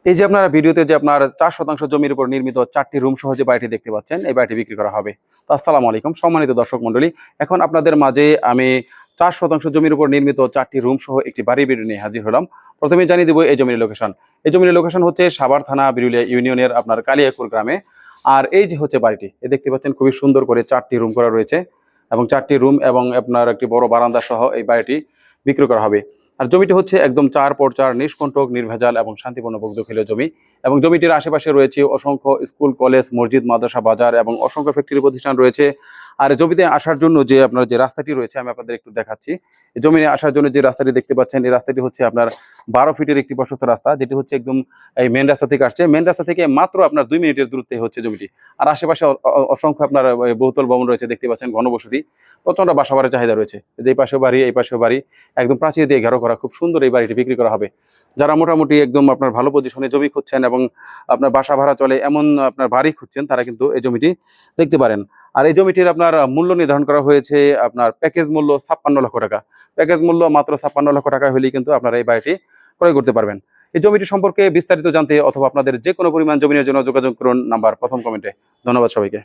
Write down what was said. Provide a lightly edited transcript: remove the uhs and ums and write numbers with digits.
এই যে আপনারা ভিডিওতে যে আপনার 4 শতাংশ জমির উপর নির্মিত 4টি রুম সহ যে বাড়িটি দেখতে পাচ্ছেন, এই বাড়িটি বিক্রি করা হবে। তো আসসালামু আলাইকুম সম্মানিত দর্শক মণ্ডলী। এখন আপনাদের মাঝে আমি 4 শতাংশ জমির উপর নির্মিত 4টি রুম সহ একটি বাড়ির ভিডিও নিয়ে হাজির হলাম। প্রথমে জানিয়ে দেবো এই জমির লোকেশন। এই জমির লোকেশন হচ্ছে সাভার থানা বিরুলিয়া ইউনিয়নের আপনার কালিয়াকুর গ্রামে। আর এই যে হচ্ছে বাড়িটি, এ দেখতে পাচ্ছেন খুবই সুন্দর করে 4টি রুম করা রয়েছে এবং 4টি রুম এবং আপনার একটি বড় বারান্দা সহ এই বাড়িটি বিক্রি করা হবে। আর জমিটি হচ্ছে একদম 4x4 নিষ্কণ্টক, নির্ভেজাল এবং শান্তিপূর্ণ বৌদ্ধখিল জমি। এবং জমিটির আশেপাশে রয়েছে অসংখ্য স্কুল, কলেজ, মসজিদ, মাদ্রাসা, বাজার এবং অসংখ্য ফ্যাক্টরি প্রতিষ্ঠান রয়েছে। আর জমিতে আসার জন্য যে আপনার যে রাস্তাটি রয়েছে আমি আপনাদের একটু দেখাচ্ছি। এই জমিতে আসার জন্য যে রাস্তাটি দেখতে পাচ্ছেন, এই রাস্তাটি হচ্ছে আপনার 12 ফিটের একটি প্রশস্ত রাস্তা, যেটি হচ্ছে একদম এই মেন রাস্তা থেকে আসছে। মেন রাস্তা থেকে মাত্র আপনার 2 মিনিটের দূরত্বে হচ্ছে জমিটি। আর আশেপাশে অসংখ্য আপনার বহুতল ভবন রয়েছে, দেখতে পাচ্ছেন ঘনবসতি, প্রচণ্ড বাসাবাড়ির চাহিদা রয়েছে। যে পাশেও বাড়ি, এই পাশেও বাড়ি, একদম প্রাচীর দিয়ে ঘেরো করা, খুব সুন্দর এই বাড়িটি বিক্রি করা হবে। যারা মোটামুটি একদম আপনার ভালো পজিশনে জমি খুঁজছেন এবং আপনার বাসা ভাড়া চলে এমন আপনার বাড়ি খুঁজছেন, তারা কিন্তু এই জমিটি দেখতে পারেন। আর এই জমিটির আপনার মূল্য নির্ধারণ করা হয়েছে আপনার প্যাকেজ মূল্য 56 লক্ষ টাকা। প্যাকেজ মূল্য মাত্র 56 লক্ষ টাকা হলেই কিন্তু আপনারা এই বাড়িটি ক্রয় করতে পারবেন। এই জমিটি সম্পর্কে বিস্তারিত জানতে অথবা আপনাদের যে কোনো পরিমাণ জমির জন্য যোগাযোগ করুন নাম্বার প্রথম কমেন্টে। ধন্যবাদ সবাইকে।